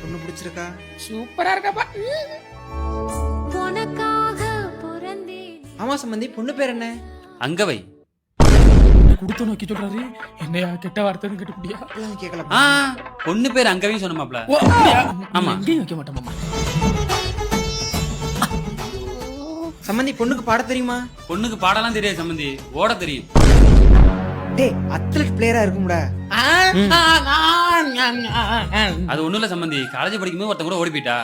பொண்ணு பிடிச்சிருக்கா? சூப்பரா இருக்கப்பா. ஆமா சம்பந்தி, பொண்ணு பேர் என்ன? அங்கவை. குடுத்து நோக்கி சொல்றாரு. என்னையா கெட்ட வார்த்தைன்னு கேட்டுப்பிடியா? கேட்கலாம். பொண்ணு பேர் அங்கவைன்னு சொன்ன மாப்ள. ஆமா. எங்கேயும் வைக்க மாட்டோம் மாமா. சம்பந்தி, பொண்ணுக்கு பாட தெரியுமா? பொண்ணுக்கு பாடலாம் தெரியாது சம்பந்தி, ஓட தெரியும். டேய், அத்லெட் பிளேயரா இருக்கும்டா. அது ஒண்ணும் இல்ல சம்பந்தி, காலேஜ் படிக்கும்போது ஒருத்தன் கூட ஓடி போயிட்டா.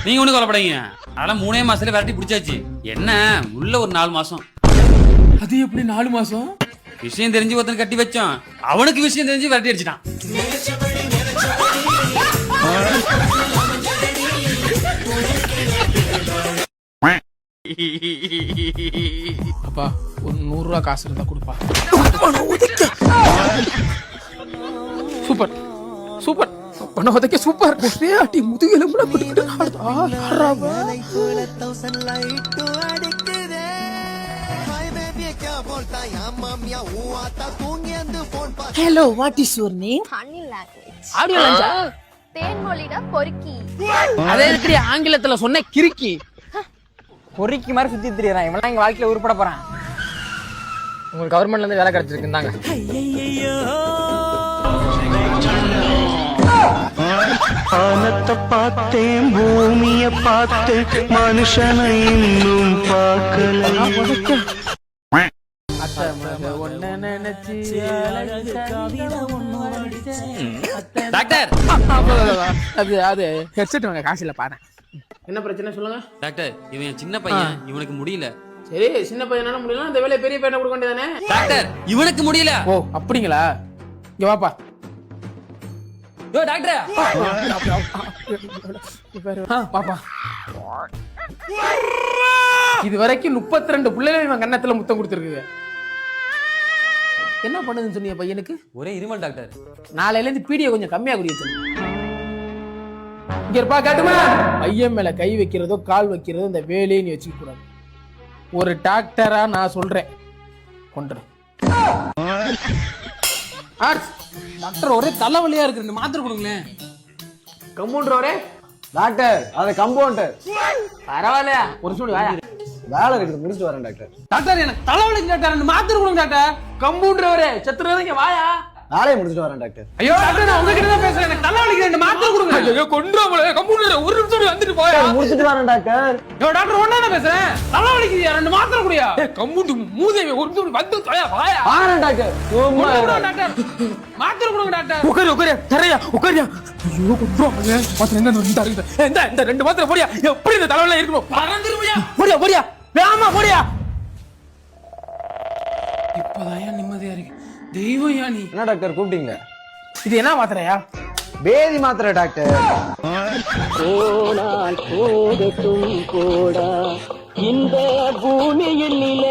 நீங்க ஒண்ணு கவலைப்படாதீங்க, அதெல்லாம் 3 மாசத்துல விரட்டி பிடிச்சாச்சு. என்ன உள்ள ஒரு 4 மாசம். அது எப்படி 4 மாசம்? விஷயம் தெரிஞ்சு ஒருத்தன் கட்டி வச்சோம், அவனுக்கு விஷயம் தெரிஞ்சு விரட்டி அடிச்சிட்டான். அப்பா ஒரு 100 ரூபா காசு இருந்தா கொடுப்பா. சூப்பர் சூப்பர் பண்ண உதைக்க சூப்பர். அடி முதுகெலும்புல பிடிக்கிட்டு Hello, what is your name? Honey language. Audio language. தேன்மொழினா பொறுக்கி. அதே எப்படி ஆங்கிலத்துல சொன்ன கிறுக்கி. பொறுக்கி மாதிரி சுத்தி திரியறான். இவன்லாம் எங்க வாழ்க்கையில உருப்பட போறான். உங்களுக்கு கவர்மெண்ட்ல இருந்து வேலை கிடைச்சிருக்கு இந்தாங்க. ஆனத்தை பார்த்தேன், பூமிய பார்த்து மனுஷனை இன்னும் பார்க்கல. டாக்டர், அது ஹெட்செட் வாங்க காசு இல்ல பாரு. என்ன பிரச்சனை சொல்லுங்க டாக்டர். இவன் சின்ன பையன், இவனுக்கு முடியல. சரி, சின்ன பையனால முடியல, இந்த வேலையை பெரிய பையனை கொடுக்க வேண்டியதானே? டாக்டர், இவனுக்கு முடியல. ஓ அப்படிங்களா? இங்க வாப்பா. யோ டாக்டர், பாப்பா. இது வரைக்கும் 32 பிள்ளைகள் இவன் கன்னத்துல முத்தம் கொடுத்துருக்கு. என்ன பண்ணுதுன்னு சொன்னீங்க பையனுக்கு? ஒரே இருமல் டாக்டர். நாளையில இருந்து பீடியை கொஞ்சம் கம்மியா குடிக்க சொல்லு. இங்க இருப்பா காட்டுமா. பையன் மேல கை வைக்கிறதோ கால் வைக்கிறதோ இந்த வேலைன்னு வச்சுக்க கூடாது. ஒரு டாக்டரா நான் சொல்றேன், கொண்டு டாக்டர் ஒரே தலைவலியா இருக்கு, 2 மாத்திரை கொடுங்களேன். கம்பவுண்டர் ஒரே டாக்டர், அது கம்பவுண்டர். பரவாயில்ல, ஒரு நிமிஷம் வாயா. வேலை இருக்குது, முடிச்சுட்டு வரேன் டாக்டர். டாக்டர் எனக்கு தலைவலிக்கு டாக்டர், 2 மாத்திரை கொடுங்க டாக்டர். கம்பவுண்டர் ஒரே செத்துறதா, இங்க வாயா. வேலையை முடிச்சுட்டு வரேன் டாக்டர். ஐயோ டாக்டர், நான் உங்ககிட்ட தான் பேசுறேன். எனக்கு தலைவலிக்கு 2 மாத்திரை கொடுங்க. ஐயோ கொன்றாமல. கம்பவுண்டர் ஒரு நிமிஷம் வந்துட்டு போயா. முடிச்சுட்டு வரேன் டாக்டர். ஐயோ டாக்டர் ஒண்ணா தான் பேசுறேன். தலைவலிக்கு 2 மாத்திரை குடியா. ஏய் கம்பவுண்டர் மூதேவி, ஒரு நிமிஷம் வந்து வாயா வாயா. வரேன் டாக்டர். சும்மா டாக்டர் மாத்திரை கொடுங்க டாக்டர். உட்காரு உட்காரு தரையா உட்காரியா. ஐயோ கொன்றாமல. மாத்திரை எங்க வந்து இருக்கு? இந்த 2 மாத்திரை போடியா. எப்படி இந்த தலைவலியா இருக்கும்? பறந்துருவியா. போடியா போடியா. வேமா போடியா. இப்போதான் நிம்மதியா இருக்கு. தெய்வம் யா நீ. என்ன டாக்டர் கூப்பிட்டீங்க? இது என்ன மாத்திரையா? பேதி மாத்திரை டாக்டர். போனால் போகட்டும் போடா, இந்த பூமியில் நிலை